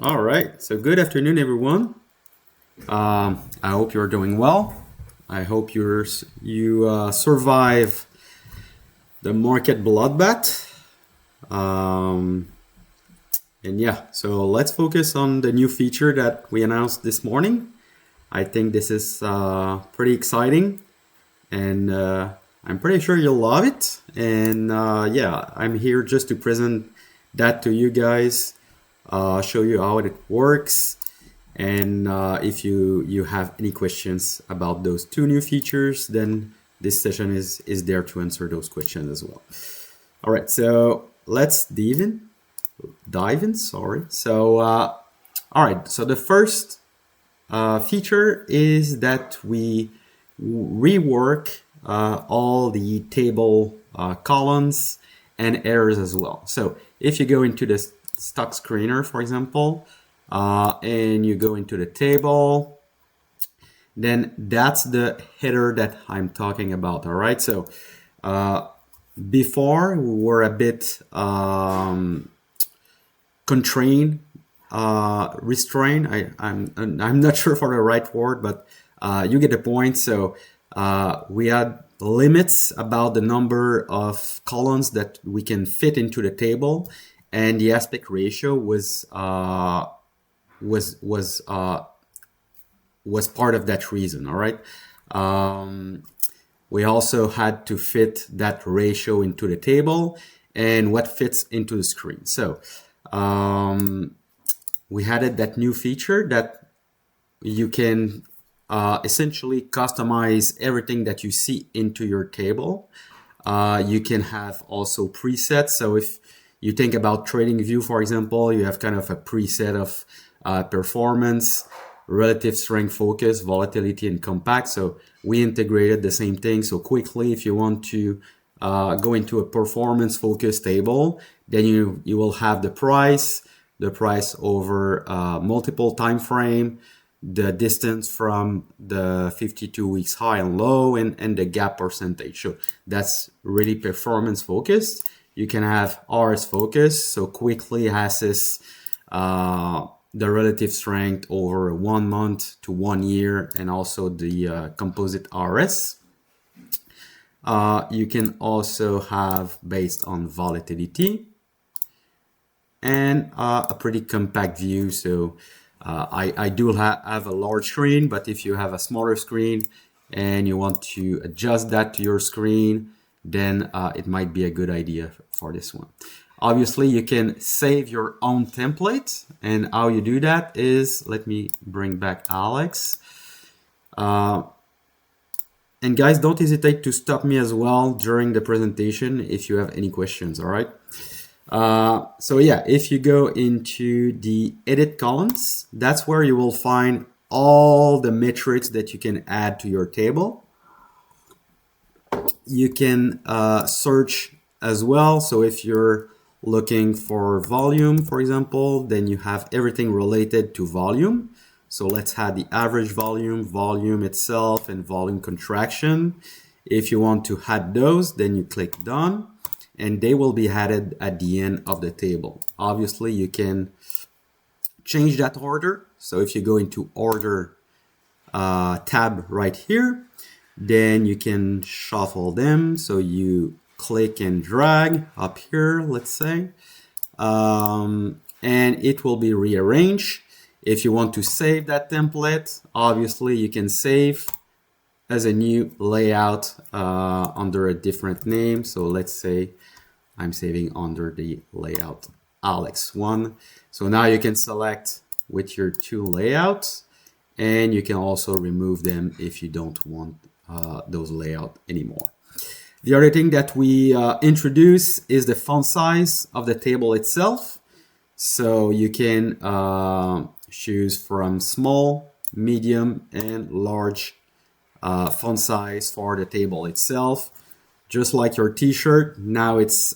All right. So good afternoon, everyone. I hope you're doing well. I hope you survive the market bloodbath. Um, and yeah, so let's focus on the new feature that we announced this morning. I think this is pretty exciting, and I'm pretty sure you'll love it. And yeah, I'm here just to present that to you guys, show you how it works. And if you have any questions about those two new features, then this session is there to answer those questions as well. All right, so let's dive in. Sorry. So all right, so the first feature is that we rework all the table columns and errors as well. So if you go into the stock screener, for example, and you go into the table, then that's the header that I'm talking about. All right. So before we were a bit constrained, restrained. I'm not sure for the right word, but you get the point. So we had limits about the number of columns that we can fit into the table, and the aspect ratio was part of that reason. All right. We also had to fit that ratio into the table and what fits into the screen. So we added that new feature that you can essentially customize everything that you see into your table. You can have also presets. So if you think about TradingView, for example, you have kind of a preset of performance, relative strength, focus, volatility, and compact. So we integrated the same thing. So quickly, if you want to go into a performance focused table, then you will have the price over multiple time frame, the distance from the 52 weeks high and low, and the gap percentage. So that's really performance focused. You can have RS focus, so quickly assess the relative strength over 1 month to 1 year, and also the composite RS. You can also have based on volatility and a pretty compact view. So I do have a large screen, but if you have a smaller screen and you want to adjust that to your screen, then it might be a good idea for this one. Obviously, you can save your own template, and how you do that is, let me bring back Alex. And guys, don't hesitate to stop me as well during the presentation if you have any questions, all right? So yeah, if you go into the edit columns, that's where you will find all the metrics that you can add to your table. You can search as well. So if you're looking for volume, for example, then you have everything related to volume. So let's add the average volume itself, and volume contraction. If you want to add those, then you click done, and they will be added at the end of the table. Obviously, you can change that order. So if you go into order tab right here, then you can shuffle them. So you click and drag up here, let's say, and it will be rearranged. If you want to save that template, obviously you can save as a new layout under a different name. So let's say I'm saving under the layout Alex1. So now you can select with your two layouts, and you can also remove them if you don't want those layout anymore. The other thing that we introduce is the font size of the table itself. So you can choose from small, medium, and large font size for the table itself. Just like your T-shirt, now it's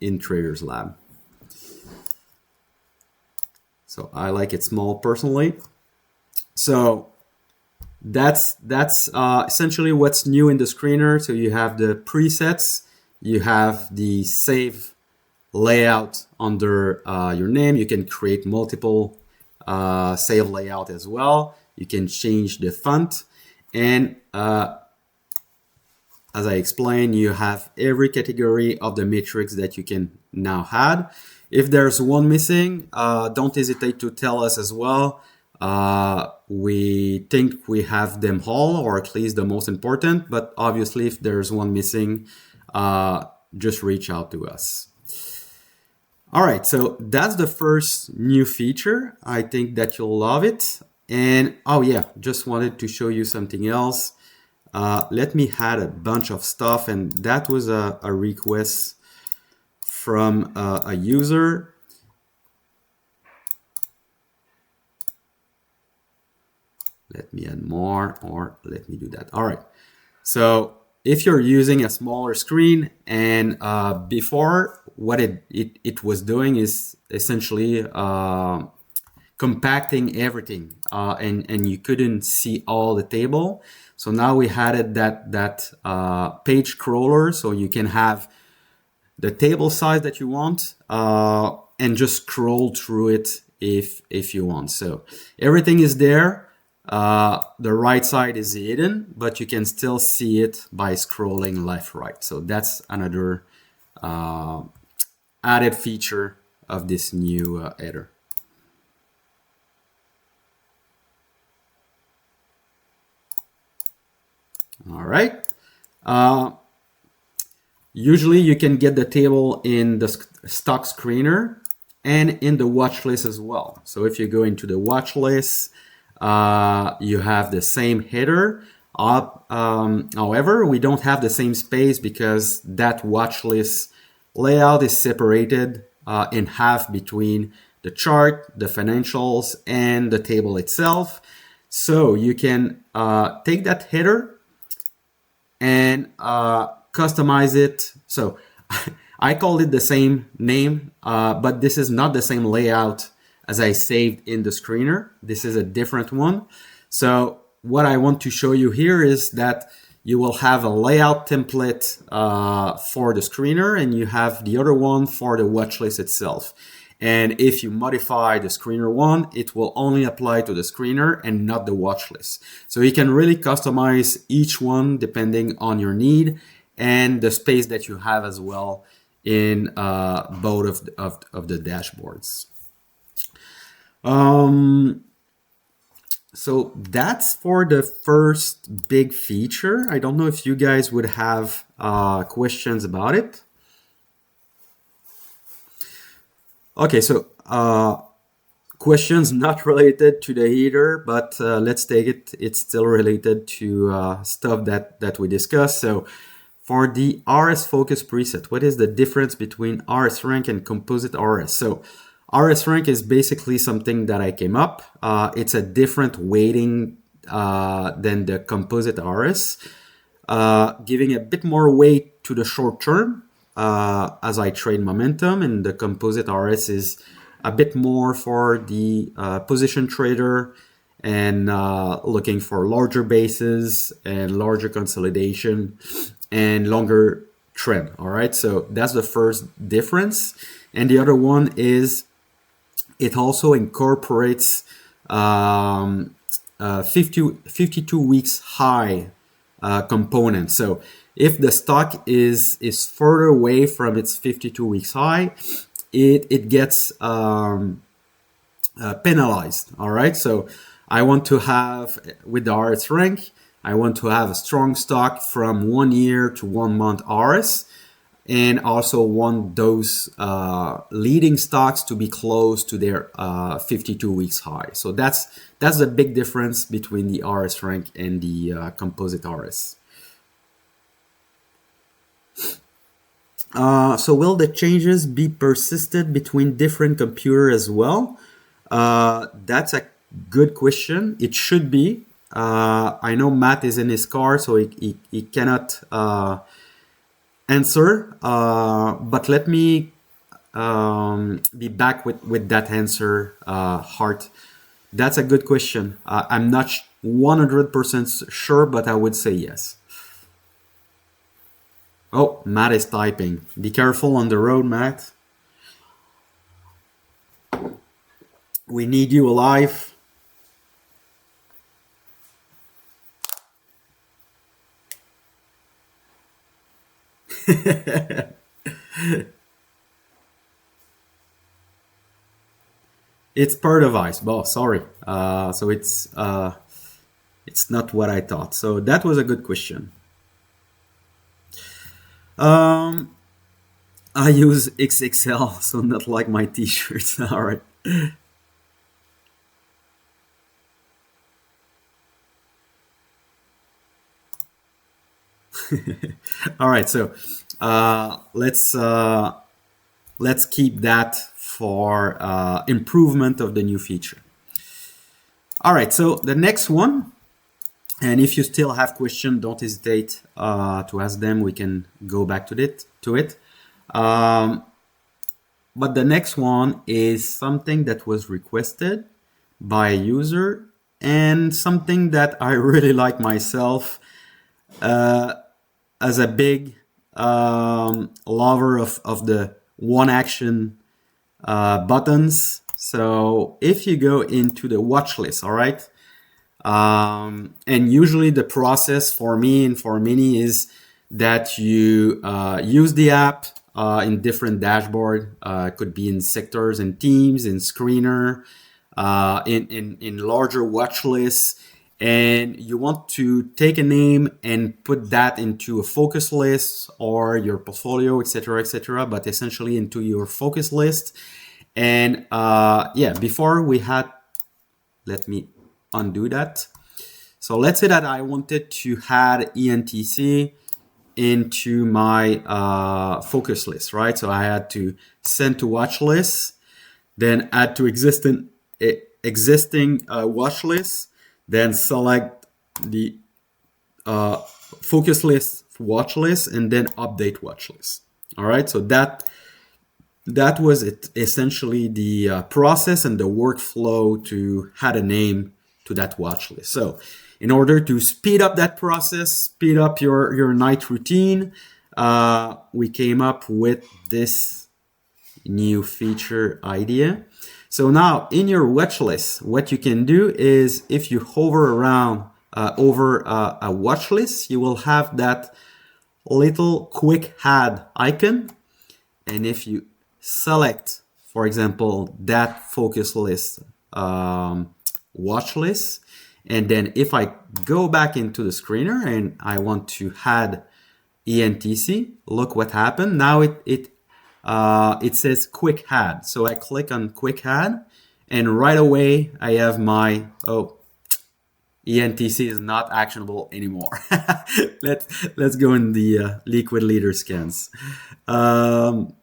in Traders Lab. So I like it small personally. So that's essentially what's new in the screener. So you have the presets, you have the save layout under your name. You can create multiple save layout as well. You can change the font, and as I explained, you have every category of the matrix that you can now add. If there's one missing, don't hesitate to tell us as well. We think we have them all, or at least the most important, but obviously if there's one missing, just reach out to us. All right, so that's the first new feature. I think that you'll love it. And oh yeah, just wanted to show you something else. Let me add a bunch of stuff, and that was a request from a user. Let me add more, or let me do that. All right, so if you're using a smaller screen, and before what it was doing is essentially compacting everything, and you couldn't see all the table. So now we added that page crawler, so you can have the table size that you want and just scroll through it if you want. So everything is there. The right side is hidden, but you can still see it by scrolling left, right. So that's another added feature of this new header. All right. Usually you can get the table in the stock screener and in the watch list as well. So if you go into the watch list, you have the same header. However, we don't have the same space because that watch list layout is separated in half between the chart, the financials, and the table itself. So you can take that header and customize it. So I called it the same name, but this is not the same layout as I saved in the screener. This is a different one. So what I want to show you here is that you will have a layout template for the screener, and you have the other one for the watch list itself. And if you modify the screener one, it will only apply to the screener and not the watch list. So you can really customize each one depending on your need and the space that you have as well in both of the dashboards. So that's for the first big feature. I don't know if you guys would have questions about it. Okay, so questions not related to the header, but let's take it. It's still related to stuff that we discussed. So for the RS focus preset, what is the difference between RS rank and composite RS? So RS rank is basically something that I came up. It's a different weighting than the composite RS, giving a bit more weight to the short term as I trade momentum, and the composite RS is a bit more for the position trader and looking for larger bases and larger consolidation and longer trend. All right, so that's the first difference. And the other one is it also incorporates 52 weeks high component. So if the stock is further away from its 52 weeks high, it gets penalized. All right, so I want to have, with the RS rank, I want to have a strong stock from 1 year to 1 month RS, and also want those leading stocks to be close to their 52 weeks high. So that's the big difference between the RS rank and the composite RS. So will the changes be persisted between different computers as well? That's a good question. It should be. I know Matt is in his car, so he cannot answer, but let me be back with that answer, Hart. That's a good question. I'm not 100% sure, but I would say yes. Oh, Matt is typing. Be careful on the road, Matt. We need you alive. It's per device. Oh, sorry. So it's not what I thought. So that was a good question. Um, I use XXL, so not like my t-shirts. All right. All right. So let's keep that for improvement of the new feature. All right. So the next one, and if you still have questions, don't hesitate to ask them. We can go back to it. Um, but the next one is something that was requested by a user and something that I really like myself as a big lover of the one action buttons. So if you go into the watch list, all right, and usually the process for me and for many is that you use the app in different dashboard. It could be in sectors and teams, in screener, in larger watch lists. And you want to take a name and put that into a focus list or your portfolio, etc., but essentially into your focus list. And yeah, before we had, let me undo that. So let's say that I wanted to add ENTC into my focus list, right? So I had to send to watch list, then add to existing watch list, then select the focus list watch list, and then update watch list. All right, so that was it, essentially the process and the workflow to add a name to that watch list. So in order to speed up that process, speed up your night routine, we came up with this new feature idea. So now in your watch list, what you can do is if you hover around over a watch list, you will have that little quick add icon. And if you select, for example, that focus list watch list, and then if I go back into the screener and I want to add ENTC, look what happened. Now it says quick add. So I click on quick add, and right away I have my ENTC is not actionable anymore. Let's go in the liquid leader scans. So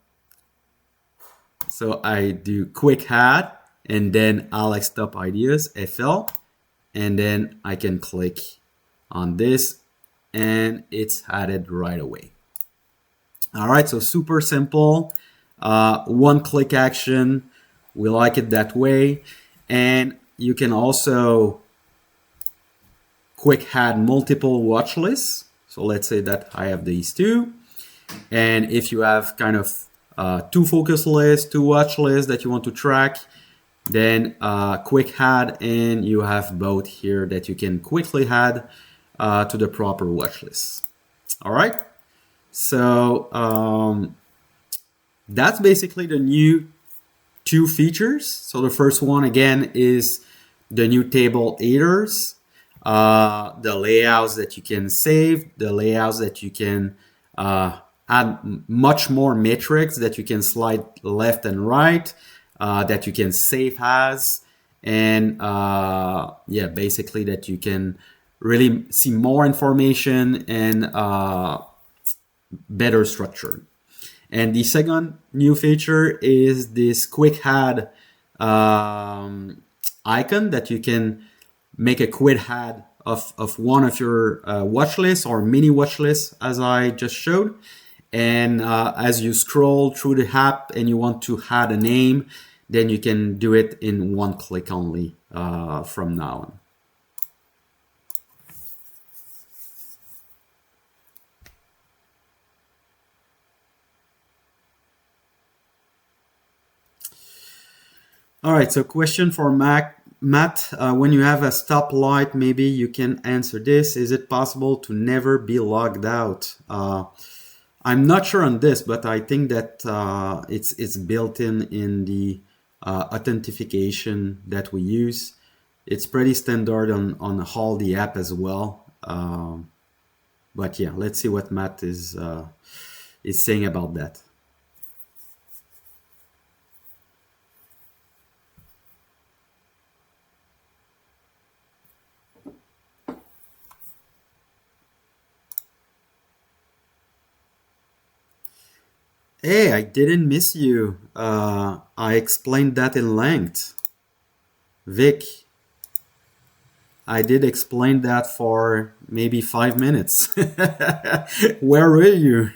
I do quick add, and then Alex top ideas FL, and then I can click on this and it's added right away. All right, so super simple, one click action. We like it that way. And you can also quick add multiple watch lists. So let's say that I have these two. And if you have kind of two focus lists, two watch lists that you want to track, then quick add, and you have both here that you can quickly add to the proper watch list. All right. So that's basically the new two features. So the first one again is the new table headers, the layouts that you can save, the layouts that you can add much more metrics that you can slide left and right, that you can save as, and yeah, basically that you can really see more information and better structured. And the second new feature is this quick add icon that you can make a quick add of one of your watch lists or mini watch lists, as I just showed. And as you scroll through the app and you want to add a name, then you can do it in one click only from now on. All right, so question for Matt. When you have a stoplight, maybe you can answer this. Is it possible to never be logged out? I'm not sure on this, but I think that it's built in the authentication that we use. It's pretty standard on all the app as well. But yeah, let's see what Matt is saying about that. Hey, I didn't miss you. I explained that in length. Vic, I did explain that for maybe 5 minutes. Where were you?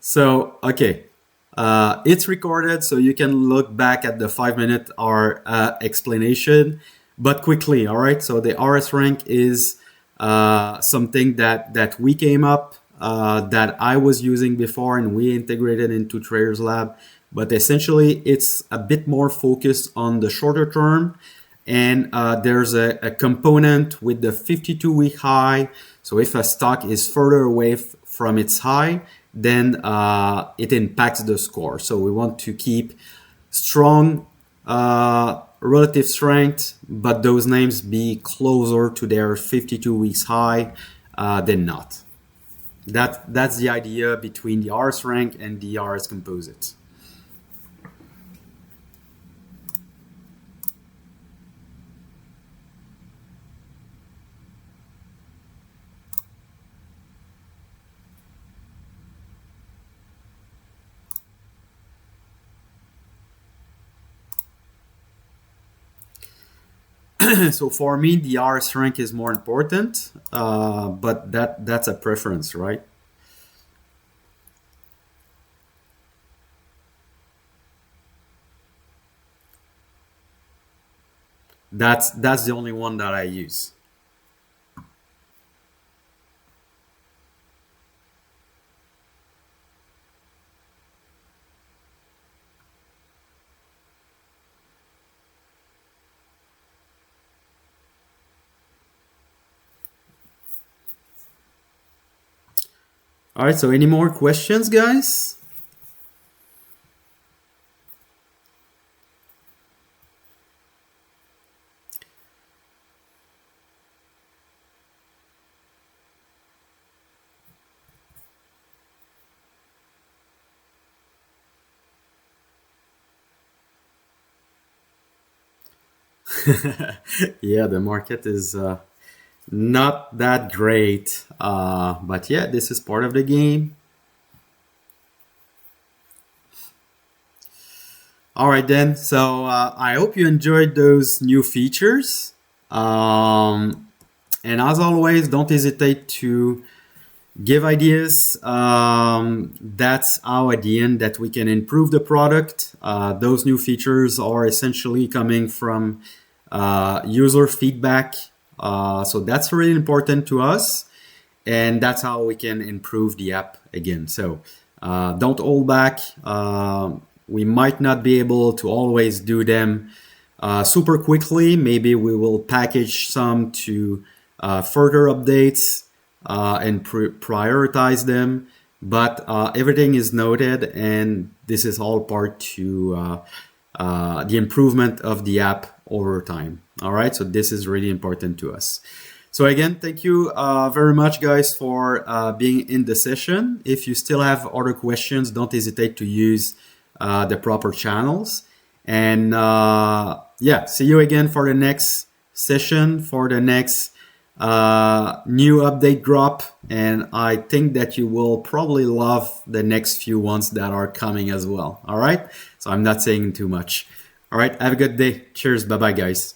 So, okay. It's recorded, so you can look back at the 5 minute or explanation, but quickly, all right? So the RS rank is something that we came up, that I was using before and we integrated into Traders Lab. But essentially, it's a bit more focused on the shorter term. And there's a component with the 52-week high. So if a stock is further away from its high, then it impacts the score. So we want to keep strong relative strength, but those names be closer to their 52 weeks high than not. That's the idea between the RS rank and the RS composite. So for me, the RS rank is more important, but that's a preference, right? That's the only one that I use. All right, so any more questions, guys? Yeah, the market is not that great, but yeah, this is part of the game. All right, then. So I hope you enjoyed those new features. And as always, don't hesitate to give ideas. That's how at the end that we can improve the product. Those new features are essentially coming from user feedback. So that's really important to us. And that's how we can improve the app again. So don't hold back. We might not be able to always do them super quickly. Maybe we will package some to further updates and prioritize them. But everything is noted, and this is all part to the improvement of the app over time. All right, so this is really important to us. So again, thank you very much, guys, for being in the session. If you still have other questions, don't hesitate to use the proper channels. And yeah, see you again for the next session, for the next new update drop. And I think that you will probably love the next few ones that are coming as well. All right, so I'm not saying too much. All right, have a good day. Cheers. Bye-bye, guys.